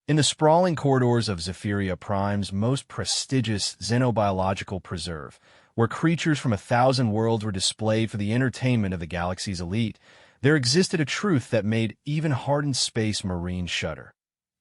In the sprawling corridors of Zephyria Prime's most prestigious xenobiological preserve, where creatures from 1,000 worlds were displayed for the entertainment of the galaxy's elite, there existed a truth that made even hardened space marines shudder.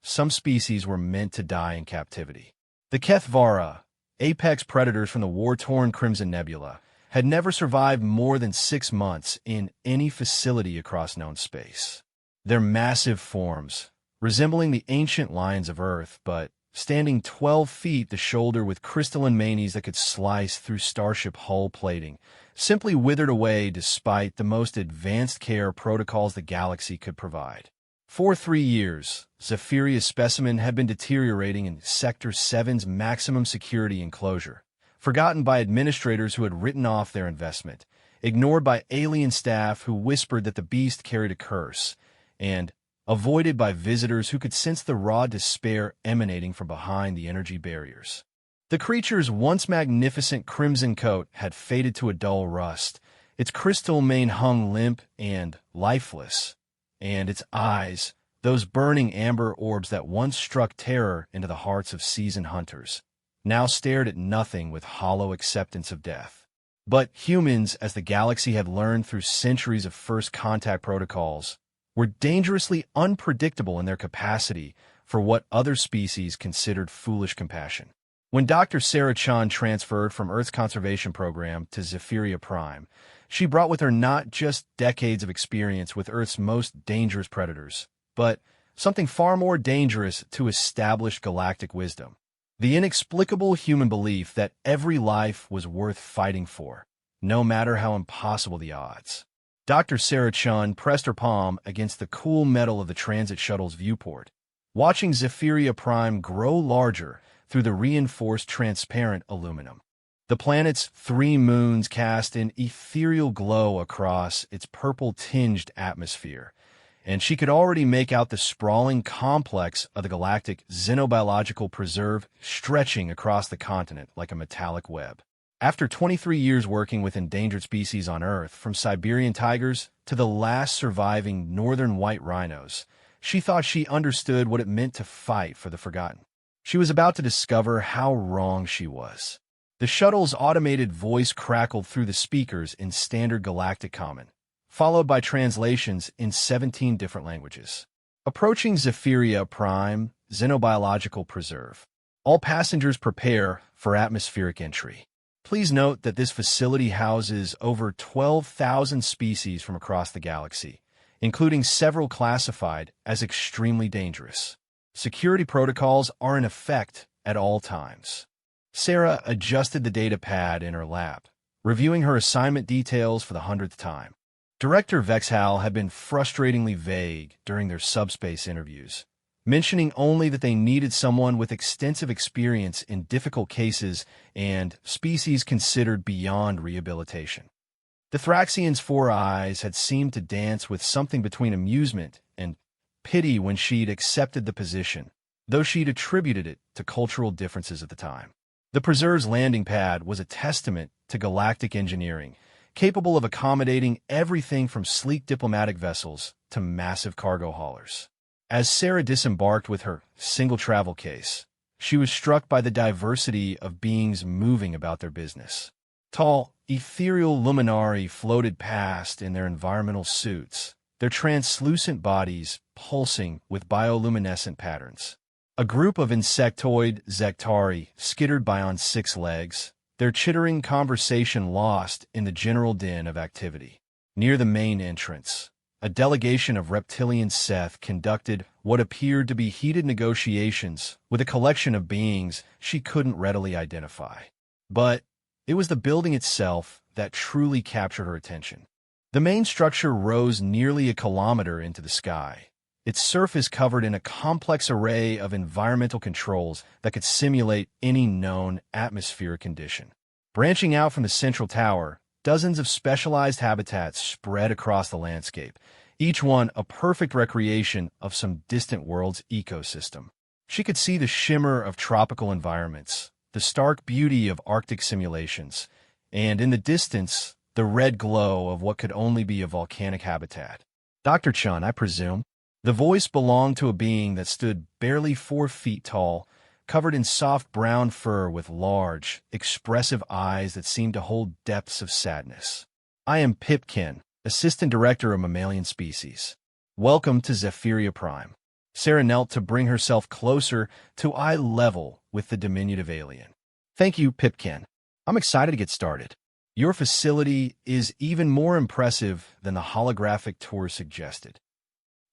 Some species were meant to die in captivity. The Kethvara, apex predators from the war-torn Crimson Nebula, had never survived more than 6 months in any facility across known space. Their massive forms, resembling the ancient lions of Earth, but standing 12 feet the shoulder with crystalline manes that could slice through starship hull plating, simply withered away despite the most advanced care protocols the galaxy could provide. For 3 years, Zephyr's specimen had been deteriorating in Sector 7's maximum security enclosure, forgotten by administrators who had written off their investment, ignored by alien staff who whispered that the beast carried a curse, and avoided by visitors who could sense the raw despair emanating from behind the energy barriers. The creature's once magnificent crimson coat had faded to a dull rust, its crystal mane hung limp and lifeless, and its eyes, those burning amber orbs that once struck terror into the hearts of seasoned hunters, now stared at nothing with hollow acceptance of death. But humans, as the galaxy had learned through centuries of first contact protocols, were dangerously unpredictable in their capacity for what other species considered foolish compassion. When Dr. Sarah Chun transferred from Earth's conservation program to Zephyria Prime, she brought with her not just decades of experience with Earth's most dangerous predators, but something far more dangerous to established galactic wisdom: the inexplicable human belief that every life was worth fighting for, no matter how impossible the odds. Dr. Sarah Chun pressed her palm against the cool metal of the transit shuttle's viewport, watching Zephyria Prime grow larger through the reinforced transparent aluminum. The planet's 3 moons cast an ethereal glow across its purple-tinged atmosphere, and she could already make out the sprawling complex of the galactic xenobiological preserve stretching across the continent like a metallic web. After 23 years working with endangered species on Earth, from Siberian tigers to the last surviving northern white rhinos, she thought she understood what it meant to fight for the forgotten. She was about to discover how wrong she was. The shuttle's automated voice crackled through the speakers in standard galactic common, followed by translations in 17 different languages. Approaching Zephyria Prime, Xenobiological Preserve. All passengers prepare for atmospheric entry. Please note that this facility houses over 12,000 species from across the galaxy, including several classified as extremely dangerous. Security protocols are in effect at all times. Sarah adjusted the data pad in her lap, reviewing her assignment details for the 100th time. Director Vexhal had been frustratingly vague during their subspace interviews, mentioning only that they needed someone with extensive experience in difficult cases and species considered beyond rehabilitation. The Thraxian's 4 eyes had seemed to dance with something between amusement and pity when she'd accepted the position, though she'd attributed it to cultural differences at the time. The Preserve's landing pad was a testament to galactic engineering, capable of accommodating everything from sleek diplomatic vessels to massive cargo haulers. As Sarah disembarked with her single travel case, she was struck by the diversity of beings moving about their business. Tall, ethereal luminari floated past in their environmental suits, their translucent bodies pulsing with bioluminescent patterns. A group of insectoid Zektari skittered by on 6 legs, their chittering conversation lost in the general din of activity. Near the main entrance, a delegation of reptilian Seth conducted what appeared to be heated negotiations with a collection of beings she couldn't readily identify. But it was the building itself that truly captured her attention. The main structure rose nearly a kilometer into the sky, its surface covered in a complex array of environmental controls that could simulate any known atmospheric condition. Branching out from the central tower, dozens of specialized habitats spread across the landscape, each one a perfect recreation of some distant world's ecosystem. She could see the shimmer of tropical environments, the stark beauty of Arctic simulations, and in the distance, the red glow of what could only be a volcanic habitat. Dr. Chun, I presume? The voice belonged to a being that stood barely 4 feet tall, covered in soft brown fur with large, expressive eyes that seemed to hold depths of sadness. I am Pipkin, Assistant Director of Mammalian Species. Welcome to Zephyria Prime. Sarah knelt to bring herself closer to eye level with the diminutive alien. Thank you, Pipkin. I'm excited to get started. Your facility is even more impressive than the holographic tour suggested.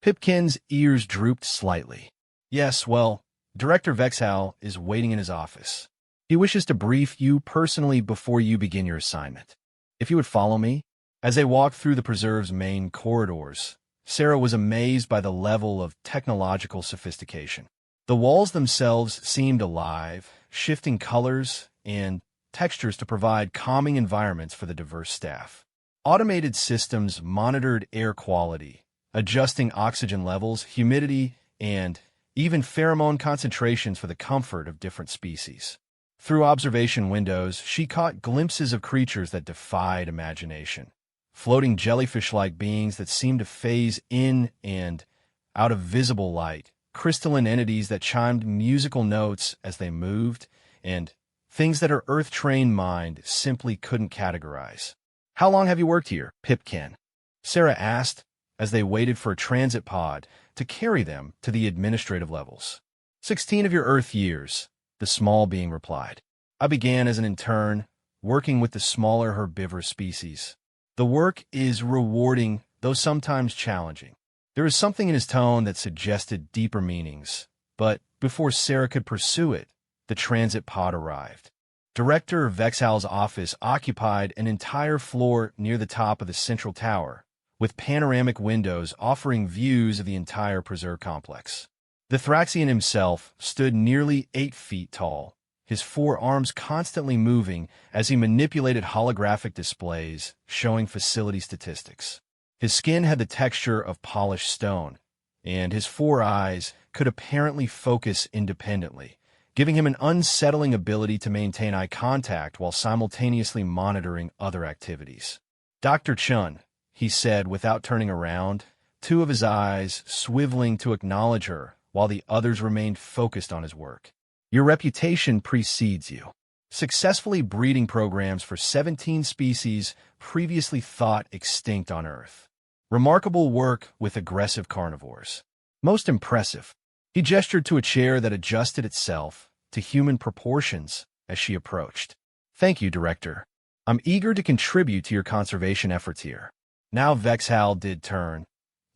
Pipkin's ears drooped slightly. Yes, well, Director Vexhal is waiting in his office. He wishes to brief you personally before you begin your assignment. If you would follow me. As they walked through the preserve's main corridors, Sarah was amazed by the level of technological sophistication. The walls themselves seemed alive, shifting colors and textures to provide calming environments for the diverse staff. Automated systems monitored air quality, adjusting oxygen levels, humidity, and even pheromone concentrations for the comfort of different species. Through observation windows, she caught glimpses of creatures that defied imagination. Floating jellyfish-like beings that seemed to phase in and out of visible light, crystalline entities that chimed musical notes as they moved, and things that her Earth-trained mind simply couldn't categorize. How long have you worked here, Pipkin? Sarah asked as they waited for a transit pod to carry them to the administrative levels. 16 of your Earth years, the small being replied. I began as an intern, working with the smaller herbivorous species. The work is rewarding, though sometimes challenging. There was something in his tone that suggested deeper meanings, but before Sarah could pursue it, the transit pod arrived. Director Vexhal's office occupied an entire floor near the top of the central tower, with panoramic windows offering views of the entire preserve complex. The Thraxian himself stood nearly 8 feet tall, his 4 arms constantly moving as he manipulated holographic displays showing facility statistics. His skin had the texture of polished stone, and his 4 eyes could apparently focus independently, giving him an unsettling ability to maintain eye contact while simultaneously monitoring other activities. Dr. Chun, he said without turning around, 2 of his eyes swiveling to acknowledge her while the others remained focused on his work. Your reputation precedes you. Successfully breeding programs for 17 species previously thought extinct on Earth. Remarkable work with aggressive carnivores. Most impressive. He gestured to a chair that adjusted itself to human proportions as she approached. Thank you, Director. I'm eager to contribute to your conservation efforts here. Now Vexhal did turn,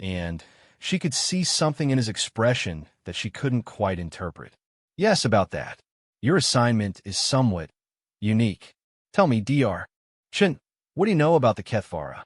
and she could see something in his expression that she couldn't quite interpret. Yes, about that. Your assignment is somewhat unique. Tell me, Dr. Chun, what do you know about the Kethvara?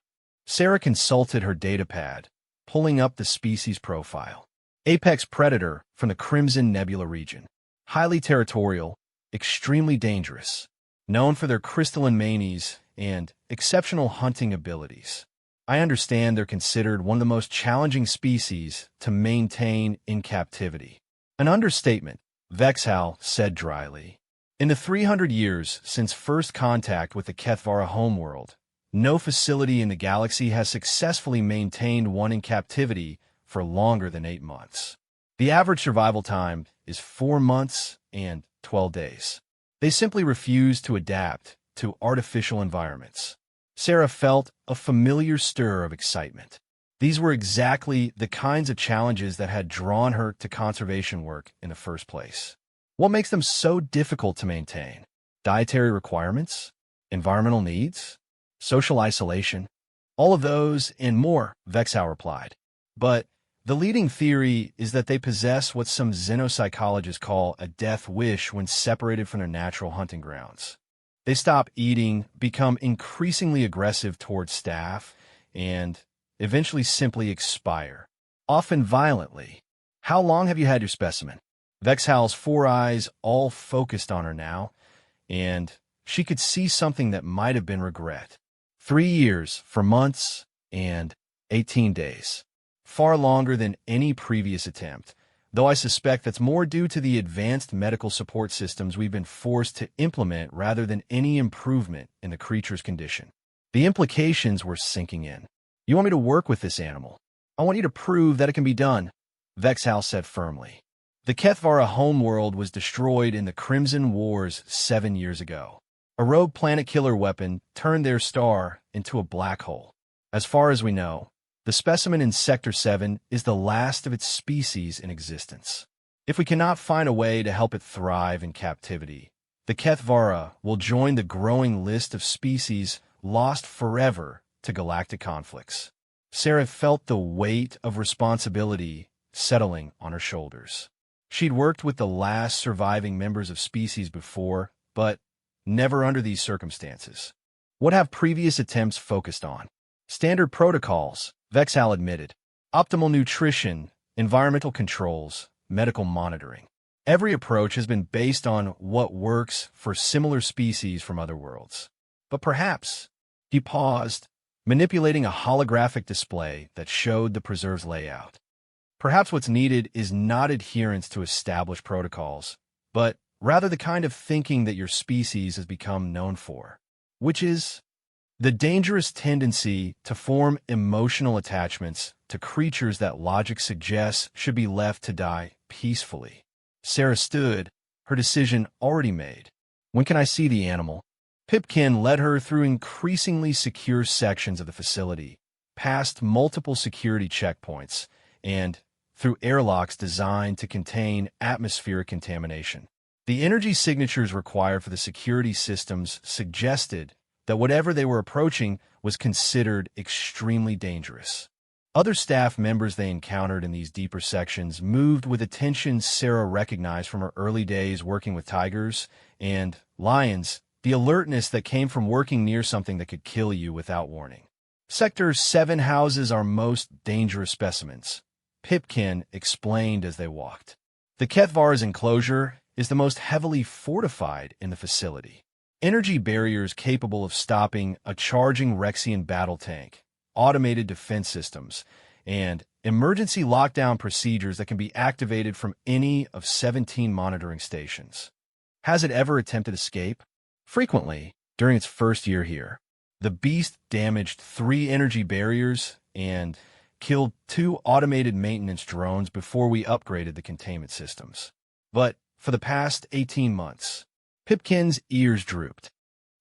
Sarah consulted her datapad, pulling up the species profile. Apex predator from the Crimson Nebula region. Highly territorial, extremely dangerous, known for their crystalline manes and exceptional hunting abilities. I understand they're considered one of the most challenging species to maintain in captivity. An understatement, Vexhal said dryly. In the 300 years since first contact with the Kethvara homeworld, no facility in the galaxy has successfully maintained one in captivity for longer than 8 months. The average survival time is 4 months and 12 days. They simply refuse to adapt to artificial environments. Sarah felt a familiar stir of excitement. These were exactly the kinds of challenges that had drawn her to conservation work in the first place. What makes them so difficult to maintain? Dietary requirements? Environmental needs? Social isolation? All of those and more, Vexhal replied. But the leading theory is that they possess what some xenopsychologists call a death wish when separated from their natural hunting grounds. They stop eating, become increasingly aggressive towards staff, and eventually simply expire, often violently. How long have you had your specimen? Vexhal's 4 eyes all focused on her now, and she could see something that might have been regret. 3 years, for months, and 18 days. Far longer than any previous attempt, though I suspect that's more due to the advanced medical support systems we've been forced to implement rather than any improvement in the creature's condition. The implications were sinking in. You want me to work with this animal? I want you to prove that it can be done. Vexhal said firmly. The Kethvara homeworld was destroyed in the Crimson Wars 7 years ago. A rogue planet-killer weapon turned their star into a black hole. As far as we know, the specimen in Sector 7 is the last of its species in existence. If we cannot find a way to help it thrive in captivity, the Kethvara will join the growing list of species lost forever to galactic conflicts. Sarah felt the weight of responsibility settling on her shoulders. She'd worked with the last surviving members of species before, but never under these circumstances. What have previous attempts focused on? Standard protocols, Vexhal admitted. Optimal nutrition, environmental controls, medical monitoring. Every approach has been based on what works for similar species from other worlds. But perhaps, he paused, manipulating a holographic display that showed the preserve's layout. Perhaps what's needed is not adherence to established protocols, but rather the kind of thinking that your species has become known for, which is the dangerous tendency to form emotional attachments to creatures that logic suggests should be left to die peacefully. Sarah stood, her decision already made. When can I see the animal? Pipkin led her through increasingly secure sections of the facility, past multiple security checkpoints, and through airlocks designed to contain atmospheric contamination. The energy signatures required for the security systems suggested that whatever they were approaching was considered extremely dangerous. Other staff members they encountered in these deeper sections moved with attention Sarah recognized from her early days working with tigers and lions, the alertness that came from working near something that could kill you without warning. Sector 7 houses our most dangerous specimens, Pipkin explained as they walked. The Kethvara's enclosure is the most heavily fortified in the facility. Energy barriers capable of stopping a charging Rexian battle tank, automated defense systems, and emergency lockdown procedures that can be activated from any of 17 monitoring stations. Has it ever attempted escape? Frequently, during its first year here. The beast damaged 3 energy barriers and killed 2 automated maintenance drones before we upgraded the containment systems. But for the past 18 months, Pipkin's ears drooped.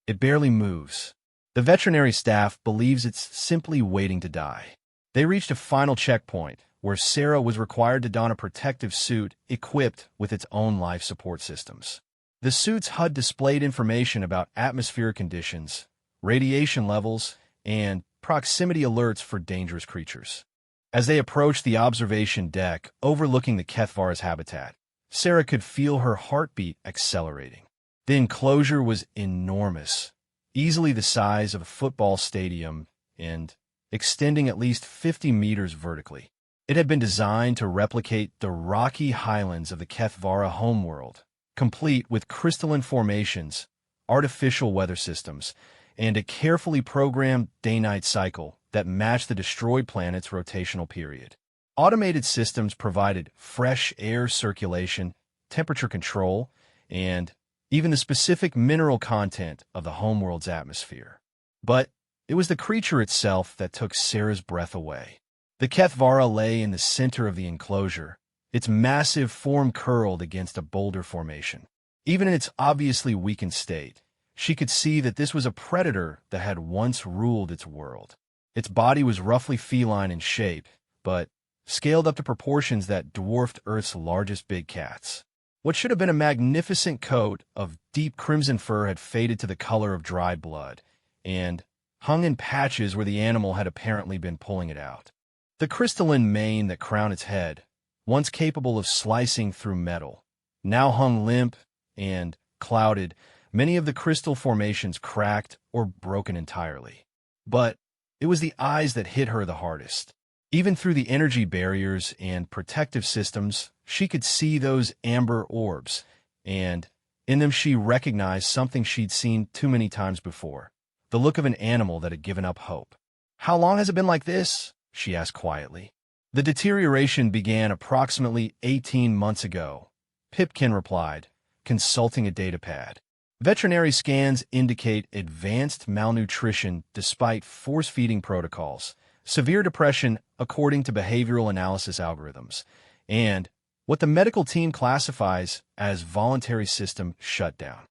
It barely moves. The veterinary staff believes it's simply waiting to die. They reached a final checkpoint where Sarah was required to don a protective suit equipped with its own life support systems. The suit's HUD displayed information about atmospheric conditions, radiation levels, and proximity alerts for dangerous creatures. As they approached the observation deck overlooking the Kethvara's habitat, Sarah could feel her heartbeat accelerating. The enclosure was enormous, easily the size of a football stadium and extending at least 50 meters vertically. It had been designed to replicate the rocky highlands of the Kethvara homeworld, complete with crystalline formations, artificial weather systems, and a carefully programmed day-night cycle that matched the destroyed planet's rotational period. Automated systems provided fresh air circulation, temperature control, and even the specific mineral content of the homeworld's atmosphere. But it was the creature itself that took Sarah's breath away. The Kethvara lay in the center of the enclosure, its massive form curled against a boulder formation. Even in its obviously weakened state, she could see that this was a predator that had once ruled its world. Its body was roughly feline in shape, but scaled up to proportions that dwarfed Earth's largest big cats. What should have been a magnificent coat of deep crimson fur had faded to the color of dried blood, and hung in patches where the animal had apparently been pulling it out. The crystalline mane that crowned its head, once capable of slicing through metal, now hung limp and clouded, many of the crystal formations cracked or broken entirely. But it was the eyes that hit her the hardest. Even through the energy barriers and protective systems, she could see those amber orbs, and in them she recognized something she'd seen too many times before, the look of an animal that had given up hope. "How long has it been like this?" she asked quietly. "The deterioration began approximately 18 months ago," Pipkin replied, consulting a datapad. "Veterinary scans indicate advanced malnutrition despite force-feeding protocols, severe depression according to behavioral analysis algorithms, and what the medical team classifies as voluntary system shutdown.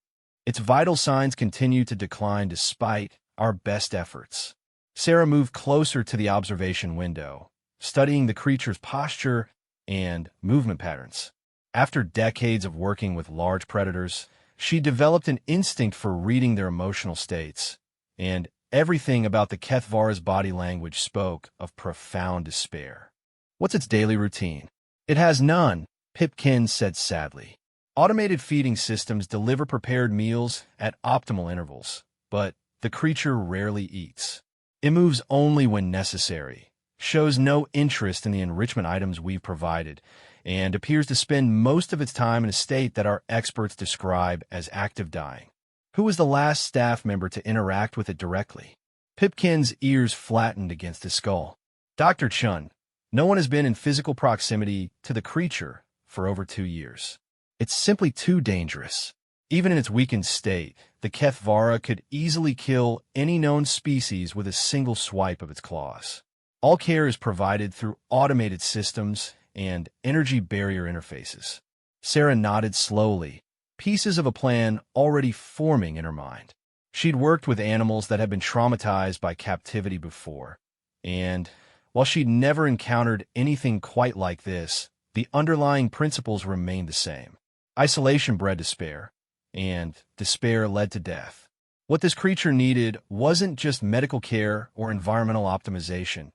Its vital signs continue to decline despite our best efforts. Sarah moved closer to the observation window, studying the creature's posture and movement patterns. After decades of working with large predators, she developed an instinct for reading their emotional states, and everything about the Kethvara's body language spoke of profound despair. What's its daily routine? It has none, Pipkin said sadly. Automated feeding systems deliver prepared meals at optimal intervals, but the creature rarely eats. It moves only when necessary, shows no interest in the enrichment items we've provided, and appears to spend most of its time in a state that our experts describe as active dying. Who was the last staff member to interact with it directly? Pipkin's ears flattened against his skull. Dr. Chun. No one has been in physical proximity to the creature for over 2 years. It's simply too dangerous. Even in its weakened state, the Kethvara could easily kill any known species with a single swipe of its claws. All care is provided through automated systems and energy barrier interfaces. Sarah nodded slowly, pieces of a plan already forming in her mind. She'd worked with animals that had been traumatized by captivity before, and while she'd never encountered anything quite like this, the underlying principles remained the same. Isolation bred despair, and despair led to death. What this creature needed wasn't just medical care or environmental optimization.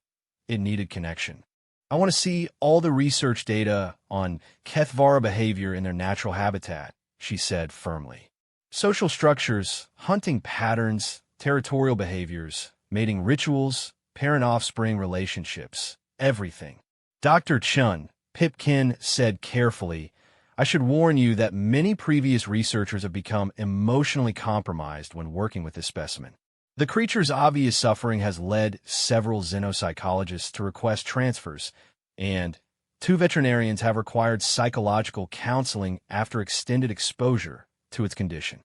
It needed connection. I want to see all the research data on Kethvara behavior in their natural habitat, she said firmly. Social structures, hunting patterns, territorial behaviors, mating rituals, parent-offspring relationships, everything. Dr. Chun, Pipkin said carefully, I should warn you that many previous researchers have become emotionally compromised when working with this specimen. The creature's obvious suffering has led several xenopsychologists to request transfers, and 2 veterinarians have required psychological counseling after extended exposure to its condition.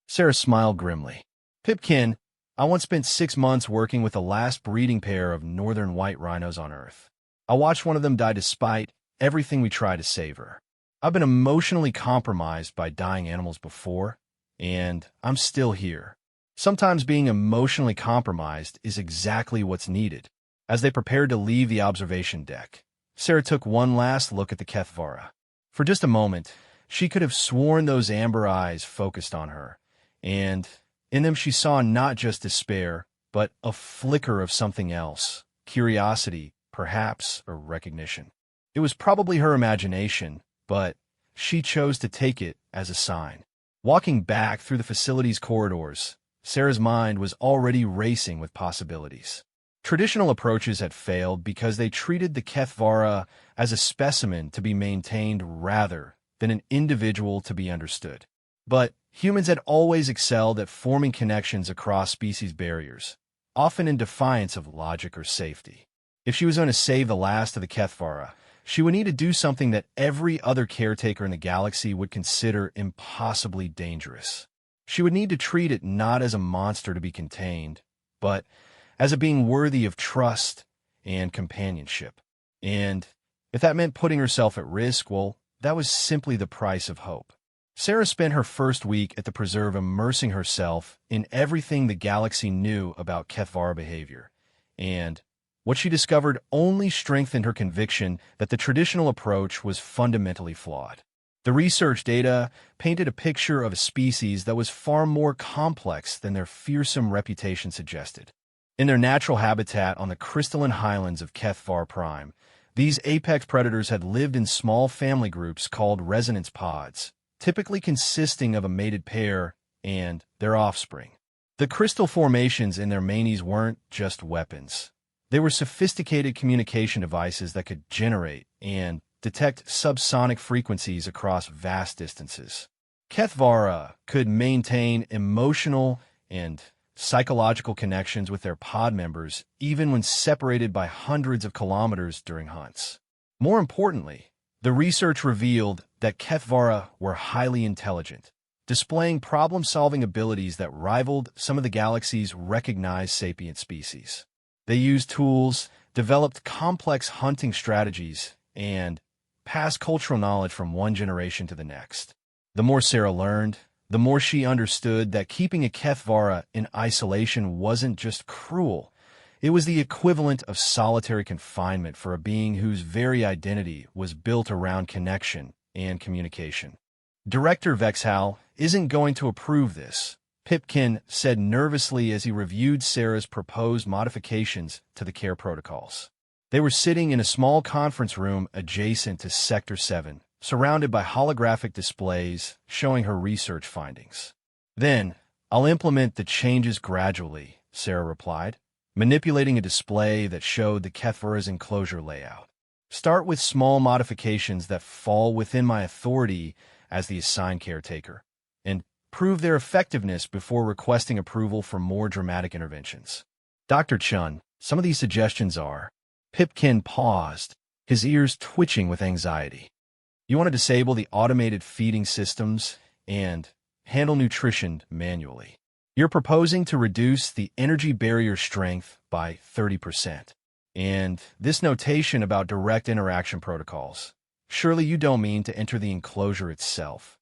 Sarah smiled grimly. Pipkin, I once spent 6 months working with the last breeding pair of northern white rhinos on Earth. I watched one of them die despite everything we tried to save her. I've been emotionally compromised by dying animals before, and I'm still here. Sometimes being emotionally compromised is exactly what's needed. As they prepared to leave the observation deck, Sarah took one last look at the Kethvara. For just a moment, she could have sworn those amber eyes focused on her, and in them she saw not just despair, but a flicker of something else, curiosity, perhaps, or recognition. It was probably her imagination, but she chose to take it as a sign. Walking back through the facility's corridors, Sarah's mind was already racing with possibilities. Traditional approaches had failed because they treated the Kethvara as a specimen to be maintained rather than an individual to be understood. But humans had always excelled at forming connections across species barriers, often in defiance of logic or safety. If she was going to save the last of the Kethvara, she would need to do something that every other caretaker in the galaxy would consider impossibly dangerous. She would need to treat it not as a monster to be contained, but as a being worthy of trust and companionship. And if that meant putting herself at risk, well, that was simply the price of hope. Sarah spent her first week at the preserve immersing herself in everything the galaxy knew about Kethvara behavior, and what she discovered only strengthened her conviction that the traditional approach was fundamentally flawed. The research data painted a picture of a species that was far more complex than their fearsome reputation suggested. In their natural habitat on the crystalline highlands of Kethvar Prime, these apex predators had lived in small family groups called resonance pods, typically consisting of a mated pair and their offspring. The crystal formations in their manes weren't just weapons. They were sophisticated communication devices that could generate and detect subsonic frequencies across vast distances. Kethvara could maintain emotional and psychological connections with their pod members even when separated by hundreds of kilometers during hunts. More importantly, the research revealed that Kethvara were highly intelligent, displaying problem-solving abilities that rivaled some of the galaxy's recognized sapient species. They used tools, developed complex hunting strategies, and pass cultural knowledge from one generation to the next. The more Sarah learned, the more she understood that keeping a Kethvara in isolation wasn't just cruel. It was the equivalent of solitary confinement for a being whose very identity was built around connection and communication. Director Vexhal isn't going to approve this, Pipkin said nervously as he reviewed Sarah's proposed modifications to the care protocols. They were sitting in a small conference room adjacent to Sector 7, surrounded by holographic displays showing her research findings. "Then, I'll implement the changes gradually," Sarah replied, manipulating a display that showed the Kethvara's enclosure layout. "Start with small modifications that fall within my authority as the assigned caretaker, and prove their effectiveness before requesting approval for more dramatic interventions. Dr. Chun, some of these suggestions are..." Pipkin paused, his ears twitching with anxiety. "You want to disable the automated feeding systems and handle nutrition manually. You're proposing to reduce the energy barrier strength by 30%. And this notation about direct interaction protocols. Surely you don't mean to enter the enclosure itself."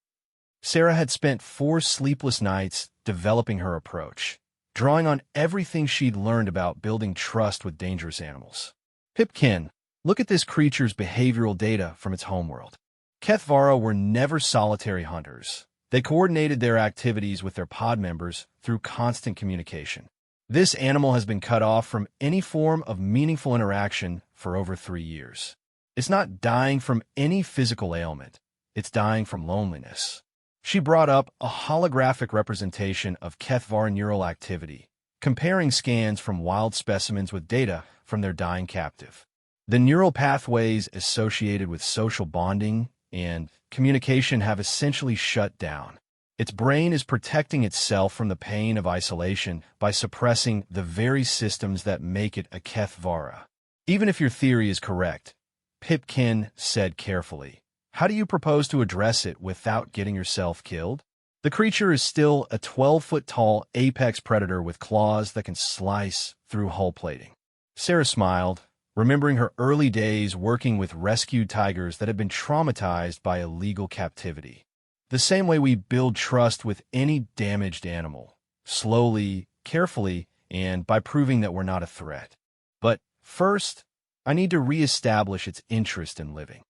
Sarah had spent 4 sleepless nights developing her approach, drawing on everything she'd learned about building trust with dangerous animals. "Pipkin, look at this creature's behavioral data from its homeworld. Kethvara were never solitary hunters. They coordinated their activities with their pod members through constant communication. This animal has been cut off from any form of meaningful interaction for over 3 years. It's not dying from any physical ailment. It's dying from loneliness." She brought up a holographic representation of Kethvara neural activity, comparing scans from wild specimens with data from their dying captive. The neural pathways associated with social bonding and communication have essentially shut down. Its brain is protecting itself from the pain of isolation by suppressing the very systems that make it a Kethvara. "Even if your theory is correct," Pipkin said carefully, "how do you propose to address it without getting yourself killed? The creature is still a 12-foot-tall apex predator with claws that can slice through hull plating." Sarah smiled, remembering her early days working with rescued tigers that had been traumatized by illegal captivity. "The same way we build trust with any damaged animal, slowly, carefully, and by proving that we're not a threat. But first, I need to reestablish its interest in living."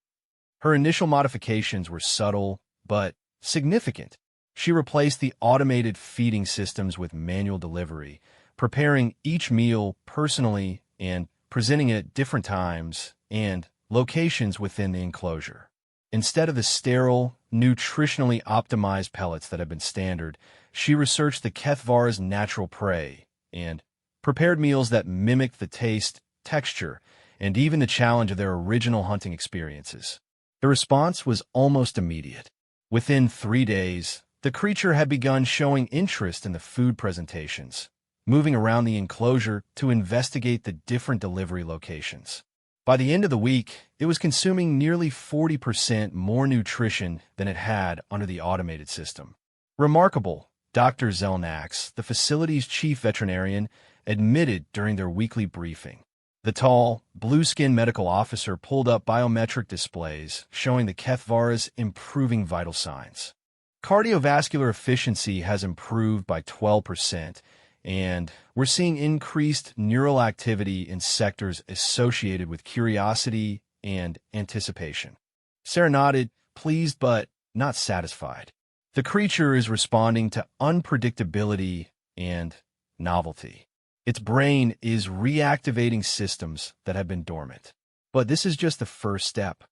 Her initial modifications were subtle, but significant. She replaced the automated feeding systems with manual delivery, preparing each meal personally and presenting it at different times and locations within the enclosure. Instead of the sterile, nutritionally optimized pellets that had been standard, she researched the Kethvara's natural prey and prepared meals that mimicked the taste, texture, and even the challenge of their original hunting experiences. The response was almost immediate. Within 3 days, the creature had begun showing interest in the food presentations, moving around the enclosure to investigate the different delivery locations. By the end of the week, it was consuming nearly 40% more nutrition than it had under the automated system. "Remarkable," Dr. Zelnax, the facility's chief veterinarian, admitted during their weekly briefing. The tall, blue-skinned medical officer pulled up biometric displays showing the Kethvara's improving vital signs. "Cardiovascular efficiency has improved by 12%, and we're seeing increased neural activity in sectors associated with curiosity and anticipation." Sarah nodded, pleased but not satisfied. The creature is responding to unpredictability and novelty. Its brain is reactivating systems that have been dormant. "But this is just the first step.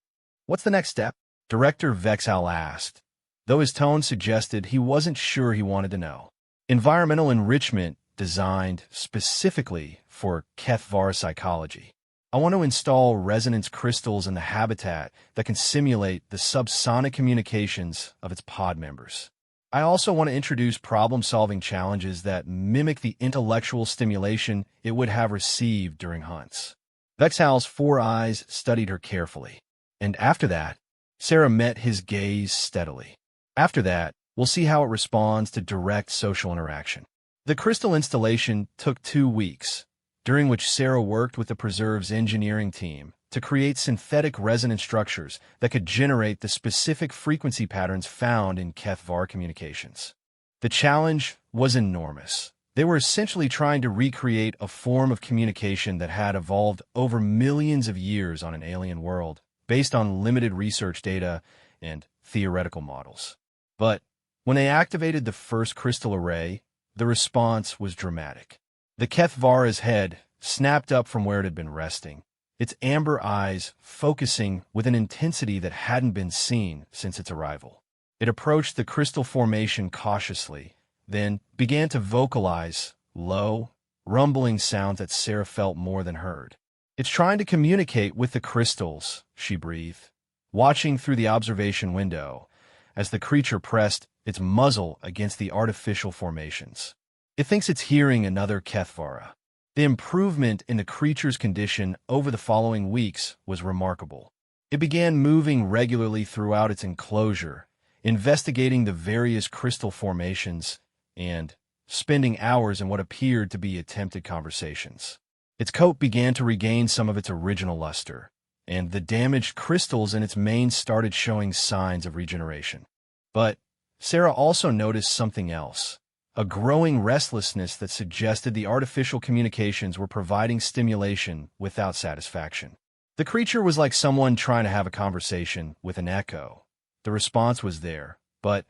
What's the next step?" Director Vexhal asked, though his tone suggested he wasn't sure he wanted to know. "Environmental enrichment designed specifically for Kethvara psychology. I want to install resonance crystals in the habitat that can simulate the subsonic communications of its pod members. I also want to introduce problem-solving challenges that mimic the intellectual stimulation it would have received during hunts." Vexhal's 4 eyes studied her carefully. "And after that," Sarah met his gaze steadily. "After that, we'll see how it responds to direct social interaction." The crystal installation took 2 weeks. during which Sarah worked with the preserve's engineering team to create synthetic resonance structures that could generate the specific frequency patterns found in HFY communications. The challenge was enormous. They were essentially trying to recreate a form of communication that had evolved over millions of years on an alien world, based on limited research data and theoretical models. But when they activated the first crystal array, the response was dramatic. The HFY's head snapped up from where it had been resting, its amber eyes focusing with an intensity that hadn't been seen since its arrival. It approached the crystal formation cautiously, then began to vocalize low, rumbling sounds that Sarah felt more than heard. "It's trying to communicate with the crystals," she breathed, watching through the observation window as the creature pressed its muzzle against the artificial formations. It thinks it's hearing another HFY. The improvement in the creature's condition over the following weeks was remarkable. It began moving regularly throughout its enclosure, investigating the various crystal formations, and spending hours in what appeared to be attempted conversations. Its coat began to regain some of its original luster, and the damaged crystals in its mane started showing signs of regeneration. But Sarah also noticed something else, a growing restlessness that suggested the artificial communications were providing stimulation without satisfaction. The creature was like someone trying to have a conversation with an echo. The response was there, but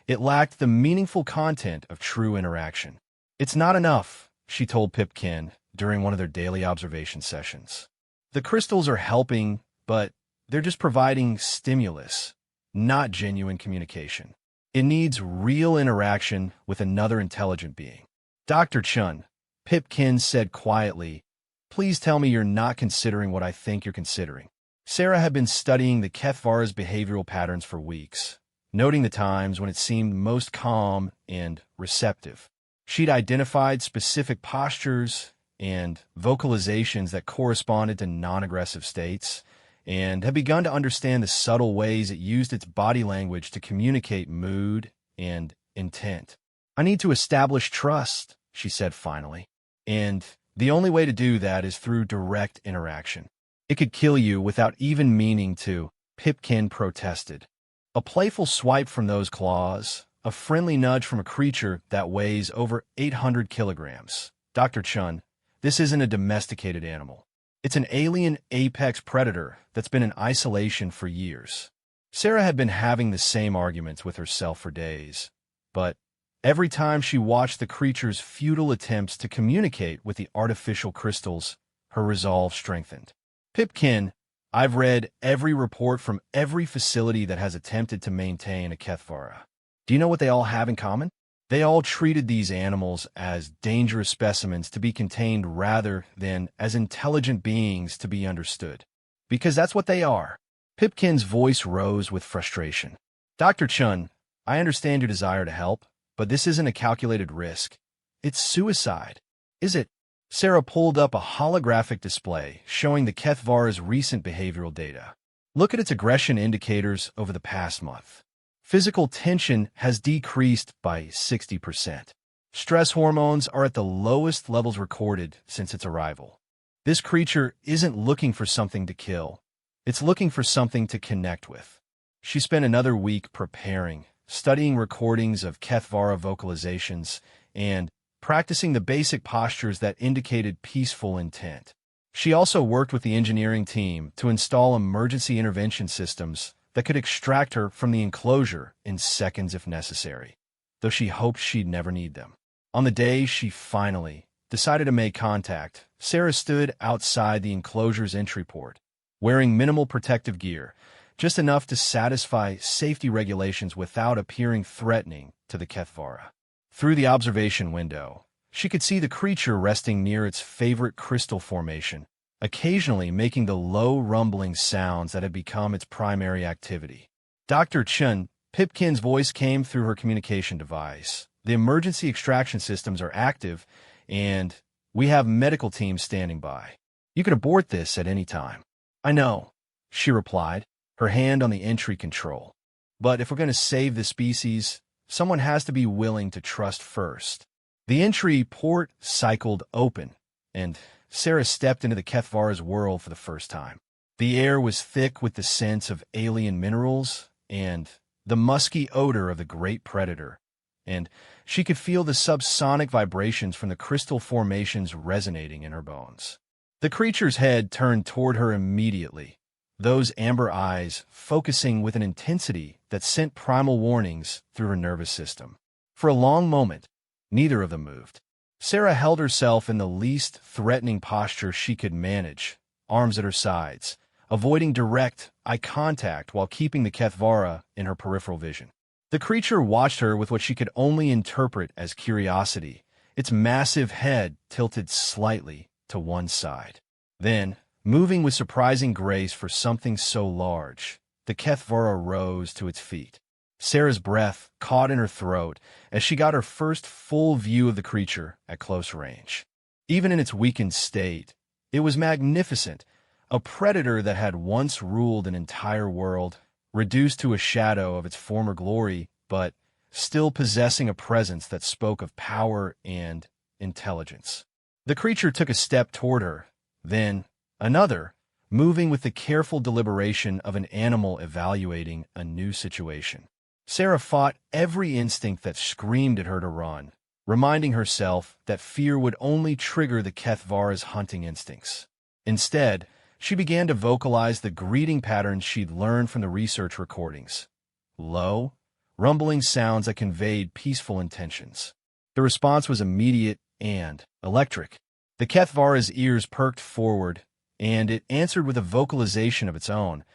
it lacked the meaningful content of true interaction. "It's not enough," she told Pipkin during one of their daily observation sessions. "The crystals are helping, but they're just providing stimulus, not genuine communication. It needs real interaction with another intelligent being." "Dr. Chun," Pipkin said quietly, "please tell me you're not considering what I think you're considering." Sarah had been studying the HFY's behavioral patterns for weeks, noting the times when it seemed most calm and receptive. She'd identified specific postures and vocalizations that corresponded to non-aggressive states, and had begun to understand the subtle ways it used its body language to communicate mood and intent. "I need to establish trust," she said finally, "and the only way to do that is through direct interaction." "It could kill you without even meaning to," Pipkin protested. "A playful swipe from those claws, a friendly nudge from a creature that weighs over 800 kilograms. Dr. Chun, this isn't a domesticated animal. It's an alien apex predator that's been in isolation for years." Sarah had been having the same arguments with herself for days, but every time she watched the creature's futile attempts to communicate with the artificial crystals, her resolve strengthened. "Pipkin, I've read every report from every facility that has attempted to maintain a HFY. Do you know what they all have in common? They all treated these animals as dangerous specimens to be contained rather than as intelligent beings to be understood. Because that's what they are." Pipkin's voice rose with frustration. "Dr. Chun, I understand your desire to help, but this isn't a calculated risk. It's suicide." "Is it?" Sarah pulled up a holographic display showing the HFY's recent behavioral data. "Look at its aggression indicators over the past month. Physical tension has decreased by 60%. Stress hormones are at the lowest levels recorded since its arrival. This creature isn't looking for something to kill. It's looking for something to connect with." She spent another week preparing, studying recordings of HFY vocalizations, and practicing the basic postures that indicated peaceful intent. She also worked with the engineering team to install emergency intervention systems that could extract her from the enclosure in seconds if necessary, though she hoped she'd never need them. On the day she finally decided to make contact, Sarah stood outside the enclosure's entry port, wearing minimal protective gear, just enough to satisfy safety regulations without appearing threatening to the HFY. Through the observation window, she could see the creature resting near its favorite crystal formation, occasionally making the low rumbling sounds that had become its primary activity. "Dr. Chun," Pipkin's voice came through her communication device. "The emergency extraction systems are active, and we have medical teams standing by. You can abort this at any time." "I know," she replied, her hand on the entry control. "But if we're going to save the species, someone has to be willing to trust first." The entry port cycled open, and Sarah stepped into the Kethvara's world for the first time. The air was thick with the scents of alien minerals and the musky odor of the great predator, and she could feel the subsonic vibrations from the crystal formations resonating in her bones. The creature's head turned toward her immediately, those amber eyes focusing with an intensity that sent primal warnings through her nervous system. For a long moment, neither of them moved. Sarah held herself in the least threatening posture she could manage, arms at her sides, avoiding direct eye contact while keeping the Kethvara in her peripheral vision. The creature watched her with what she could only interpret as curiosity, its massive head tilted slightly to one side. Then, moving with surprising grace for something so large, the Kethvara rose to its feet. Sarah's breath caught in her throat as she got her first full view of the creature at close range. Even in its weakened state, it was magnificent, a predator that had once ruled an entire world, reduced to a shadow of its former glory, but still possessing a presence that spoke of power and intelligence. The creature took a step toward her, then another, moving with the careful deliberation of an animal evaluating a new situation. Sarah fought every instinct that screamed at her to run, reminding herself that fear would only trigger the Kethvara's hunting instincts. Instead, she began to vocalize the greeting patterns she'd learned from the research recordings. Low, rumbling sounds that conveyed peaceful intentions. The response was immediate and electric. The Kethvara's ears perked forward, and it answered with a vocalization of its own,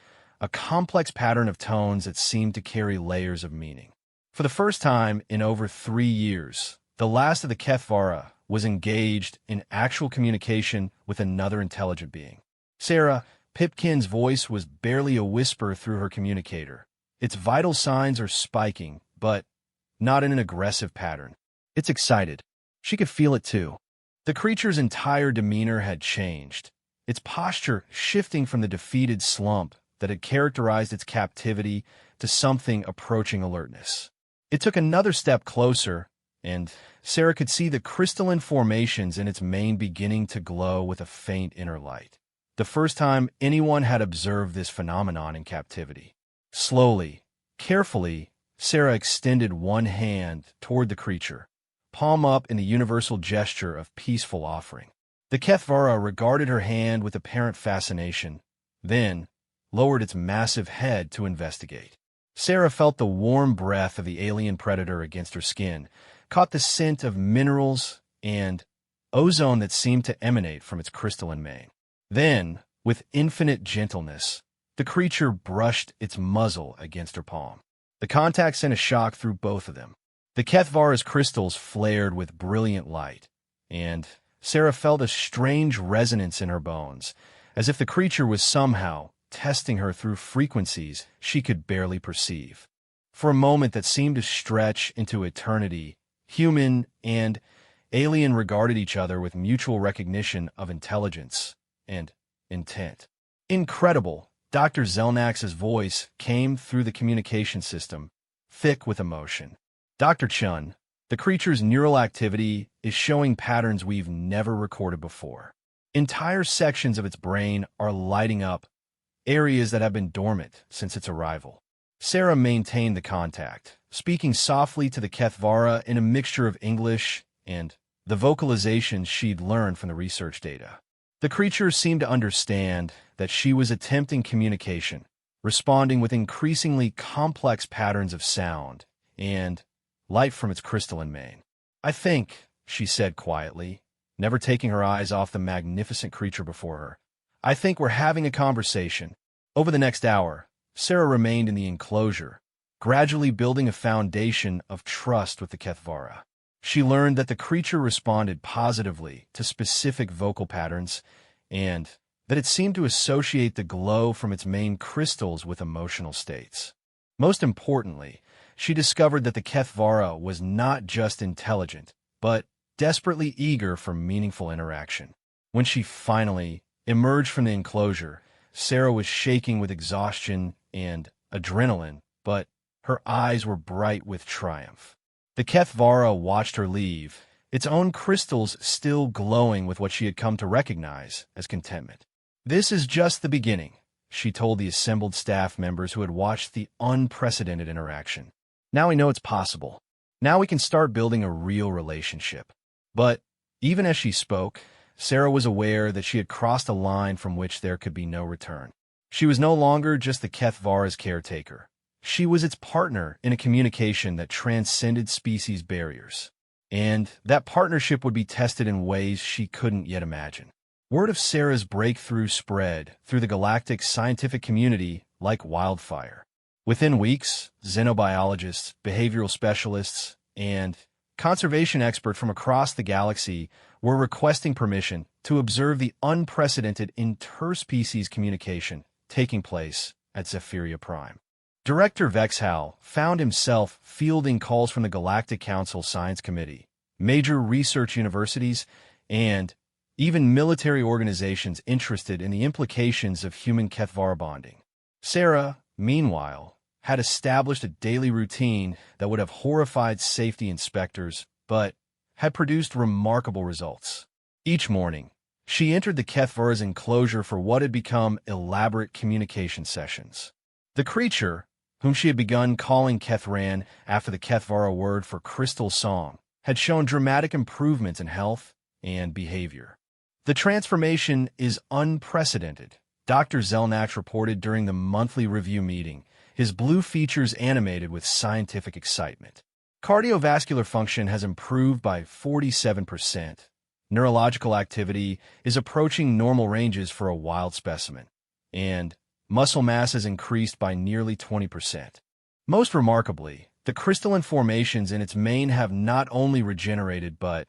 a complex pattern of tones that seemed to carry layers of meaning. For the first time in over 3 years, the last of the Kethvara was engaged in actual communication with another intelligent being. Sarah Pipkin's voice was barely a whisper through her communicator. Its vital signs are spiking, but not in an aggressive pattern. It's excited. She could feel it too. The creature's entire demeanor had changed, its posture shifting from the defeated slump that had characterized its captivity to something approaching alertness. It took another step closer, and Sarah could see the crystalline formations in its mane beginning to glow with a faint inner light. The first time anyone had observed this phenomenon in captivity. Slowly, carefully, Sarah extended one hand toward the creature, palm up in the universal gesture of peaceful offering. The Kethvara regarded her hand with apparent fascination, then lowered its massive head to investigate. Sarah felt the warm breath of the alien predator against her skin, caught the scent of minerals and ozone that seemed to emanate from its crystalline mane. Then, with infinite gentleness, the creature brushed its muzzle against her palm. The contact sent a shock through both of them. The Kethvara's crystals flared with brilliant light, and Sarah felt a strange resonance in her bones, as if the creature was somehow testing her through frequencies she could barely perceive. For a moment that seemed to stretch into eternity, human and alien regarded each other with mutual recognition of intelligence and intent. Incredible, Dr. Zelnax's voice came through the communication system, thick with emotion. Dr. Chun, the creature's neural activity is showing patterns we've never recorded before. Entire sections of its brain are lighting up, areas that have been dormant since its arrival. Sarah maintained the contact, speaking softly to the Kethvara in a mixture of English and the vocalizations she'd learned from the research data. The creature seemed to understand that she was attempting communication, responding with increasingly complex patterns of sound and light from its crystalline mane. "I think," she said quietly, never taking her eyes off the magnificent creature before her, "I think we're having a conversation." Over the next hour, Sarah remained in the enclosure, gradually building a foundation of trust with the Kethvara. She learned that the creature responded positively to specific vocal patterns and that it seemed to associate the glow from its main crystals with emotional states. Most importantly, she discovered that the Kethvara was not just intelligent, but desperately eager for meaningful interaction. When she finally emerged from the enclosure, Sarah was shaking with exhaustion and adrenaline, but her eyes were bright with triumph. The Kethvara watched her leave, its own crystals still glowing with what she had come to recognize as contentment. "This is just the beginning," she told the assembled staff members who had watched the unprecedented interaction. "Now we know it's possible. Now we can start building a real relationship." But even as she spoke, Sarah was aware that she had crossed a line from which there could be no return. She was no longer just the Kethvara's caretaker. She was its partner in a communication that transcended species barriers. And that partnership would be tested in ways she couldn't yet imagine. Word of Sarah's breakthrough spread through the galactic scientific community like wildfire. Within weeks, xenobiologists, behavioral specialists, and conservation experts from across the galaxy were requesting permission to observe the unprecedented interspecies communication taking place at Zephyria Prime. Director Vexhal found himself fielding calls from the Galactic Council Science Committee, major research universities, and even military organizations interested in the implications of human Kethvara bonding. Sarah, meanwhile, had established a daily routine that would have horrified safety inspectors, but had produced remarkable results. Each morning, she entered the Kethvara's enclosure for what had become elaborate communication sessions. The creature, whom she had begun calling Kethran after the Kethvara word for crystal song, had shown dramatic improvements in health and behavior. "The transformation is unprecedented," Dr. Zelnach reported during the monthly review meeting, his blue features animated with scientific excitement. "Cardiovascular function has improved by 47%. Neurological activity is approaching normal ranges for a wild specimen, and muscle mass has increased by nearly 20%. Most remarkably, the crystalline formations in its mane have not only regenerated but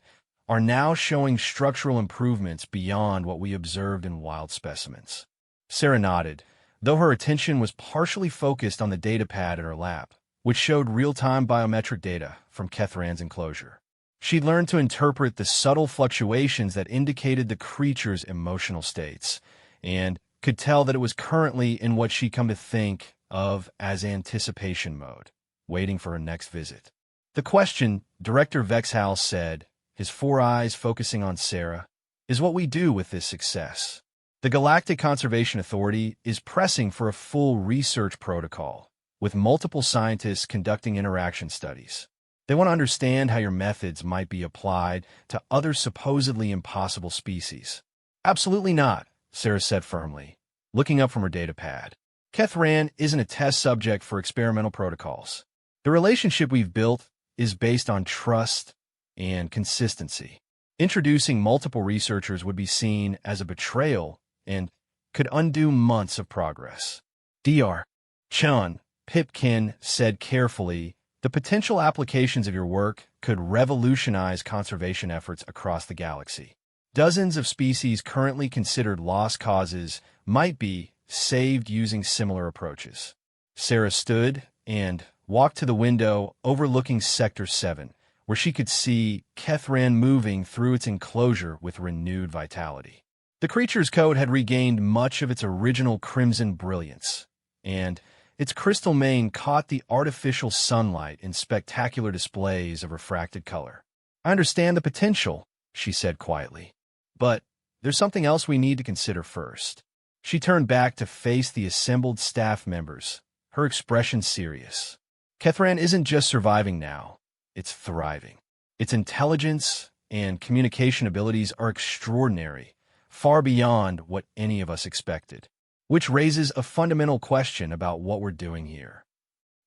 are now showing structural improvements beyond what we observed in wild specimens." Sarah nodded, though her attention was partially focused on the datapad at her lap, which showed real-time biometric data from Kethran's enclosure. She learned to interpret the subtle fluctuations that indicated the creature's emotional states, and could tell that it was currently in what she'd come to think of as anticipation mode, waiting for her next visit. "The question," Director Vexhal said, his four eyes focusing on Sarah, "is what we do with this success. The Galactic Conservation Authority is pressing for a full research protocol, with multiple scientists conducting interaction studies. They want to understand how your methods might be applied to other supposedly impossible species." "Absolutely not," Sarah said firmly, looking up from her datapad. "Kethran isn't a test subject for experimental protocols. The relationship we've built is based on trust and consistency. Introducing multiple researchers would be seen as a betrayal and could undo months of progress." Dr. Chun Pipkin said carefully, "The potential applications of your work could revolutionize conservation efforts across the galaxy. Dozens of species currently considered lost causes might be saved using similar approaches." Sarah stood and walked to the window overlooking Sector 7, where she could see Kethran moving through its enclosure with renewed vitality. The creature's coat had regained much of its original crimson brilliance, and its crystal mane caught the artificial sunlight in spectacular displays of refracted color. "I understand the potential," she said quietly, "but there's something else we need to consider first." She turned back to face the assembled staff members, her expression serious. "Kethran isn't just surviving now, it's thriving. Its intelligence and communication abilities are extraordinary, far beyond what any of us expected. Which raises a fundamental question about what we're doing here."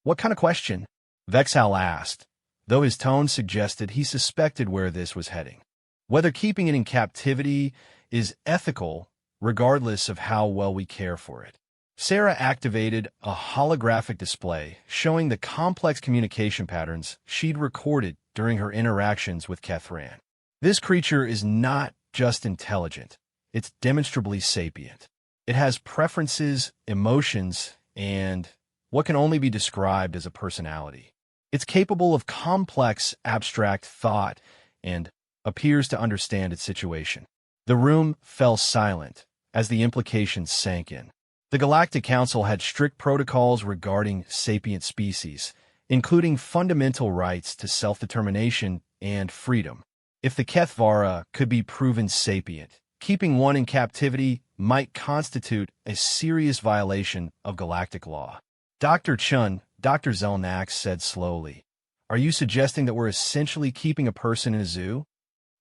"What kind of question?" Vexhal asked, though his tone suggested he suspected where this was heading. "Whether keeping it in captivity is ethical, regardless of how well we care for it." Sarah activated a holographic display showing the complex communication patterns she'd recorded during her interactions with Kethran. "This creature is not just intelligent, it's demonstrably sapient. It has preferences, emotions, and what can only be described as a personality. It's capable of complex, abstract thought and appears to understand its situation." The room fell silent as the implications sank in. The Galactic Council had strict protocols regarding sapient species, including fundamental rights to self-determination and freedom. If the Kethvara could be proven sapient, keeping one in captivity might constitute a serious violation of galactic law. Dr. Chun, Dr. Zelnax said slowly, "Are you suggesting that we're essentially keeping a person in a zoo?"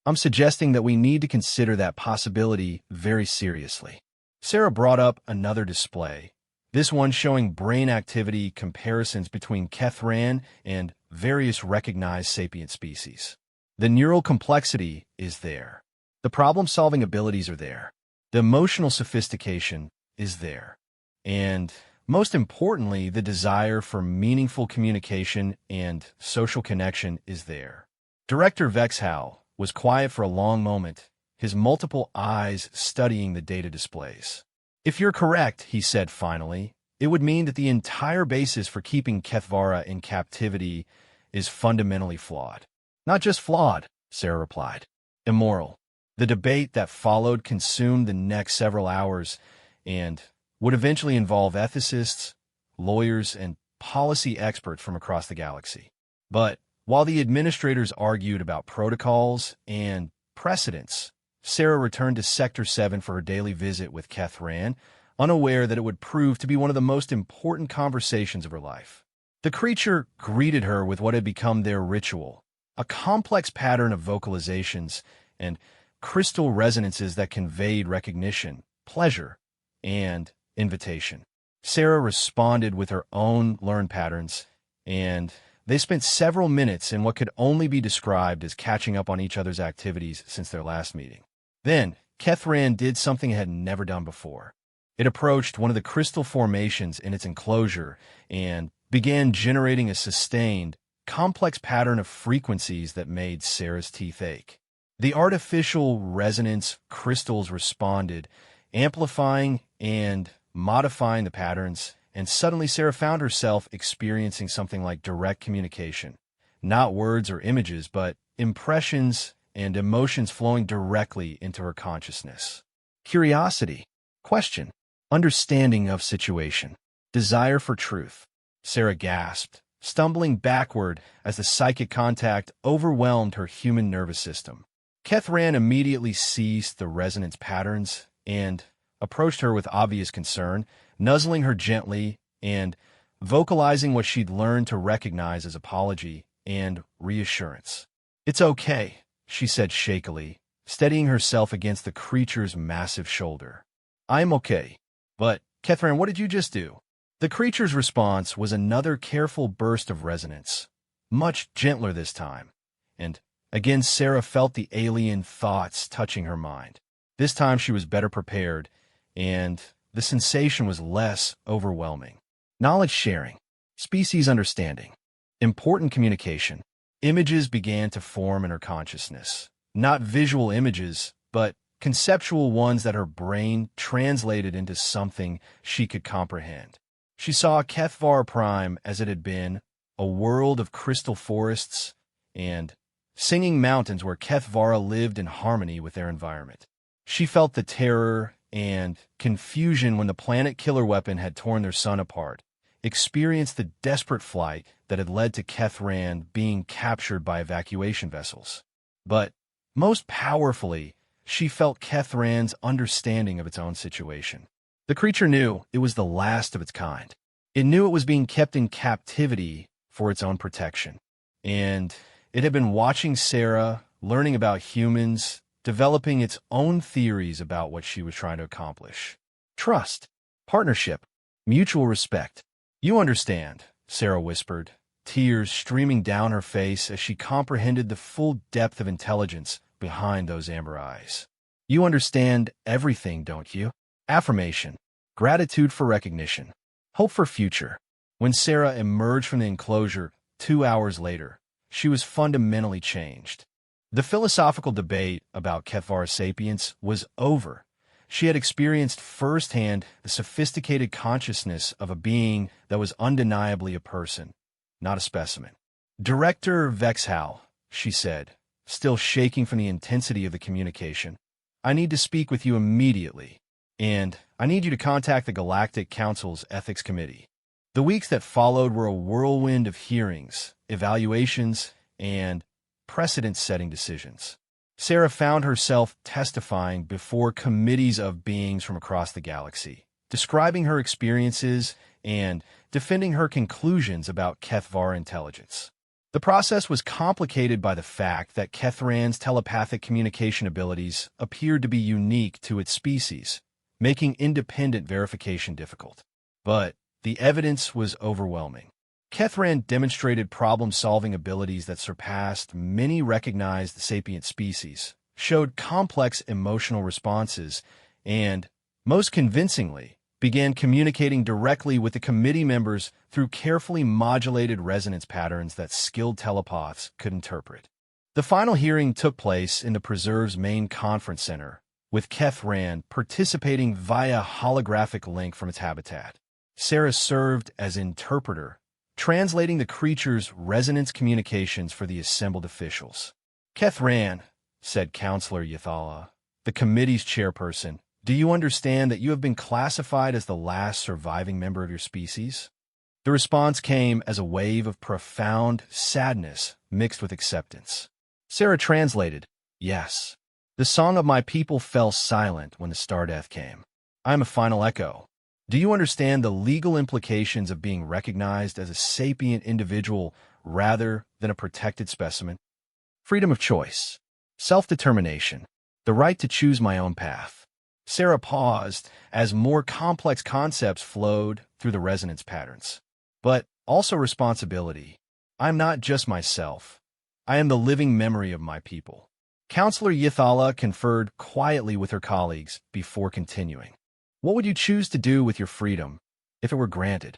"I'm suggesting that we need to consider that possibility very seriously." Sarah brought up another display, this one showing brain activity comparisons between Kethran and various recognized sapient species. The neural complexity is there. The problem-solving abilities are there. The emotional sophistication is there. And most importantly, the desire for meaningful communication and social connection is there. Director Vexhal was quiet for a long moment, his multiple eyes studying the data displays. "If you're correct," he said finally, "it would mean that the entire basis for keeping Kethvara in captivity is fundamentally flawed." "Not just flawed," Sarah replied. "Immoral." The debate that followed consumed the next several hours and would eventually involve ethicists, lawyers, and policy experts from across the galaxy. But while the administrators argued about protocols and precedents, Sarah returned to Sector 7 for her daily visit with Kethran, unaware that it would prove to be one of the most important conversations of her life. The creature greeted her with what had become their ritual, a complex pattern of vocalizations and crystal resonances that conveyed recognition, pleasure, and invitation. Sarah responded with her own learned patterns, and they spent several minutes in what could only be described as catching up on each other's activities since their last meeting. Then, Kethran did something it had never done before. It approached one of the crystal formations in its enclosure and began generating a sustained, complex pattern of frequencies that made Sarah's teeth ache. The artificial resonance crystals responded, amplifying and modifying the patterns, and suddenly Sarah found herself experiencing something like direct communication. Not words or images, but impressions and emotions flowing directly into her consciousness. Curiosity, question, understanding of situation, desire for truth. Sarah gasped, stumbling backward as the psychic contact overwhelmed her human nervous system. Kethran immediately ceased the resonance patterns and approached her with obvious concern, nuzzling her gently and vocalizing what she'd learned to recognize as apology and reassurance. "It's okay," she said shakily, steadying herself against the creature's massive shoulder. "I'm okay. But, Kethran, what did you just do?" The creature's response was another careful burst of resonance, much gentler this time, and again Sarah felt the alien thoughts touching her mind. This time she was better prepared, and the sensation was less overwhelming. Knowledge sharing, species understanding, important communication. Images began to form in her consciousness. Not visual images, but conceptual ones that her brain translated into something she could comprehend. She saw Kethvar Prime as it had been, a world of crystal forests and singing mountains where Kethvara lived in harmony with their environment. She felt the terror and confusion when the planet killer weapon had torn their sun apart, experienced the desperate flight that had led to Kethran being captured by evacuation vessels. But most powerfully, she felt Kethran's understanding of its own situation. The creature knew it was the last of its kind. It knew it was being kept in captivity for its own protection. And it had been watching Sarah, learning about humans, developing its own theories about what she was trying to accomplish. Trust, partnership, mutual respect. "You understand," Sarah whispered, tears streaming down her face as she comprehended the full depth of intelligence behind those amber eyes. "You understand everything, don't you?" Affirmation, gratitude for recognition, hope for future. When Sarah emerged from the enclosure 2 hours later, she was fundamentally changed. The philosophical debate about Kethvar sapience was over. She had experienced firsthand the sophisticated consciousness of a being that was undeniably a person, not a specimen. "Director Vexhal," she said, still shaking from the intensity of the communication, "I need to speak with you immediately, and I need you to contact the Galactic Council's Ethics Committee." The weeks that followed were a whirlwind of hearings, evaluations, and precedent-setting decisions. Sarah found herself testifying before committees of beings from across the galaxy, describing her experiences and defending her conclusions about Kethvar intelligence. The process was complicated by the fact that Kethran's telepathic communication abilities appeared to be unique to its species, making independent verification difficult. But the evidence was overwhelming. Kethran demonstrated problem-solving abilities that surpassed many recognized sapient species, showed complex emotional responses, and, most convincingly, began communicating directly with the committee members through carefully modulated resonance patterns that skilled telepaths could interpret. The final hearing took place in the preserve's main conference center, with Kethran participating via holographic link from its habitat. Sarah served as interpreter, translating the creature's resonance communications for the assembled officials. "Kethran," said Counselor Yathala, the committee's chairperson, "do you understand that you have been classified as the last surviving member of your species?" The response came as a wave of profound sadness mixed with acceptance. Sarah translated, "Yes. The song of my people fell silent when the star death came. I am a final echo. Do you understand the legal implications of being recognized as a sapient individual rather than a protected specimen? Freedom of choice, self-determination, the right to choose my own path." Sarah paused as more complex concepts flowed through the resonance patterns. But also responsibility. I am not just myself. I am the living memory of my people. Counselor Yathala conferred quietly with her colleagues before continuing. "What would you choose to do with your freedom if it were granted?"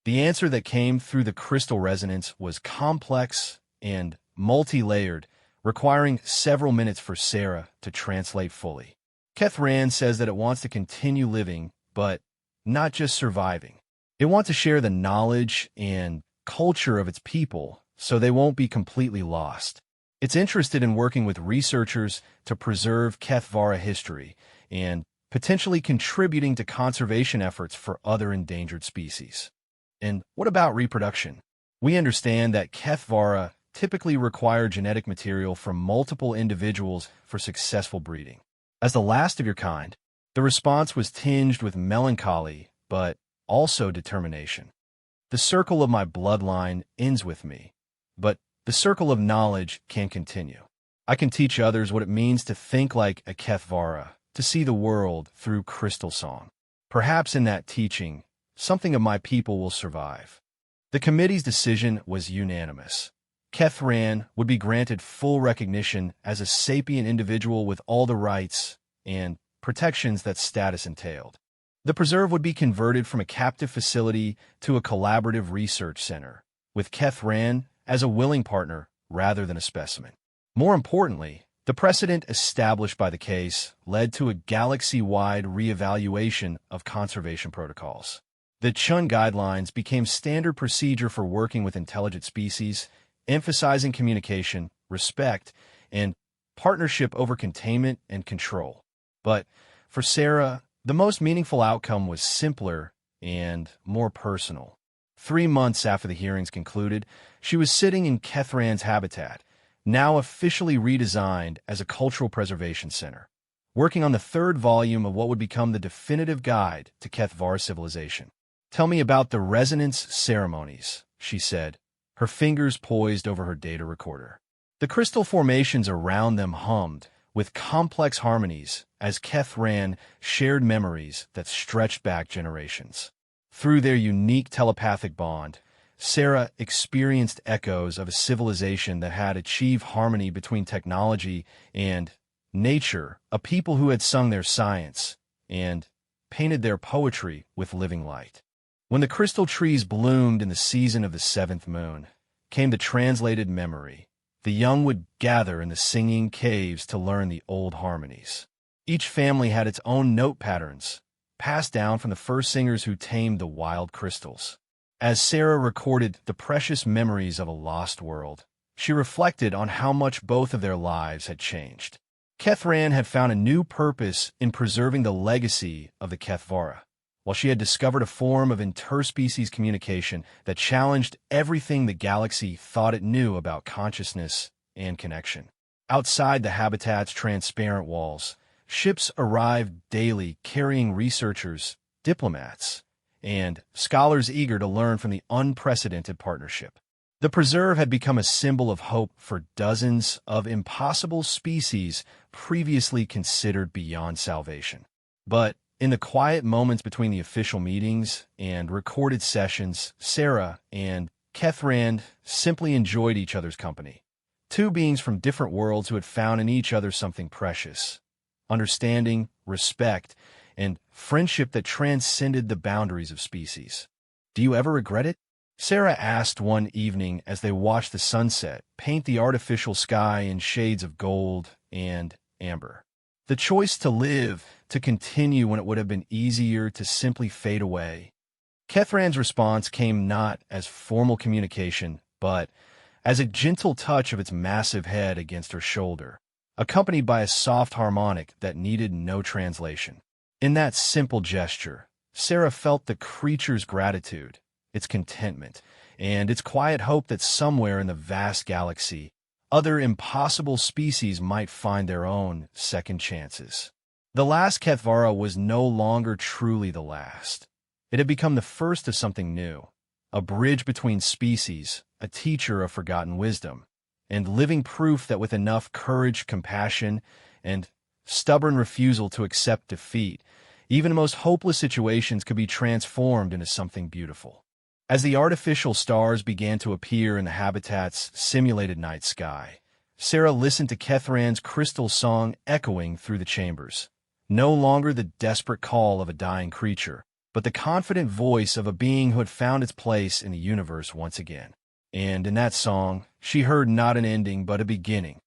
The answer that came through the crystal resonance was complex and multi-layered, requiring several minutes for Sarah to translate fully. Kethran says that it wants to continue living, but not just surviving. It wants to share the knowledge and culture of its people so they won't be completely lost. It's interested in working with researchers to preserve Kethvara history and potentially contributing to conservation efforts for other endangered species. And what about reproduction? We understand that Kethvara typically require genetic material from multiple individuals for successful breeding. As the last of your kind, the response was tinged with melancholy, but also determination. "The circle of my bloodline ends with me, but the circle of knowledge can continue. I can teach others what it means to think like a Kethvara, to see the world through crystal song. Perhaps in that teaching, something of my people will survive." The committee's decision was unanimous. Kethran would be granted full recognition as a sapient individual with all the rights and protections that status entailed. The preserve would be converted from a captive facility to a collaborative research center, with Kethran as a willing partner rather than a specimen. More importantly, the precedent established by the case led to a galaxy-wide reevaluation of conservation protocols. The Chun guidelines became standard procedure for working with intelligent species, emphasizing communication, respect, and partnership over containment and control. But for Sarah, the most meaningful outcome was simpler and more personal. 3 months after the hearings concluded, she was sitting in Kethran's habitat, now officially redesigned as a cultural preservation center, working on the 3rd volume of what would become the definitive guide to Kethvar civilization. "Tell me about the resonance ceremonies," she said, her fingers poised over her data recorder. The crystal formations around them hummed with complex harmonies as Kethran shared memories that stretched back generations. Through their unique telepathic bond, Sarah experienced echoes of a civilization that had achieved harmony between technology and nature, a people who had sung their science and painted their poetry with living light. When the crystal trees bloomed in the season of the 7th moon, came the translated memory. The young would gather in the singing caves to learn the old harmonies. Each family had its own note patterns, passed down from the first singers who tamed the wild crystals. As Sarah recorded the precious memories of a lost world, she reflected on how much both of their lives had changed. Kethran had found a new purpose in preserving the legacy of the Kethvara, while she had discovered a form of interspecies communication that challenged everything the galaxy thought it knew about consciousness and connection. Outside the habitat's transparent walls, ships arrived daily carrying researchers, diplomats, and scholars eager to learn from the unprecedented partnership. The preserve had become a symbol of hope for dozens of impossible species previously considered beyond salvation. But in the quiet moments between the official meetings and recorded sessions, Sarah and Kethrand simply enjoyed each other's company. Two beings from different worlds who had found in each other something precious: understanding, respect, and friendship that transcended the boundaries of species. "Do you ever regret it?" Sarah asked one evening as they watched the sunset paint the artificial sky in shades of gold and amber. The choice to live, to continue when it would have been easier to simply fade away. Kethrand's response came not as formal communication, but as a gentle touch of its massive head against her shoulder, accompanied by a soft harmonic that needed no translation. In that simple gesture, Sarah felt the creature's gratitude, its contentment, and its quiet hope that somewhere in the vast galaxy, other impossible species might find their own second chances. The last Kethvara was no longer truly the last. It had become the first of something new, a bridge between species, a teacher of forgotten wisdom, and living proof that with enough courage, compassion, and stubborn refusal to accept defeat, even the most hopeless situations could be transformed into something beautiful. As the artificial stars began to appear in the habitat's simulated night sky, Sarah listened to Kethrand's crystal song echoing through the chambers. No longer the desperate call of a dying creature, but the confident voice of a being who had found its place in the universe once again. And in that song, she heard not an ending but a beginning,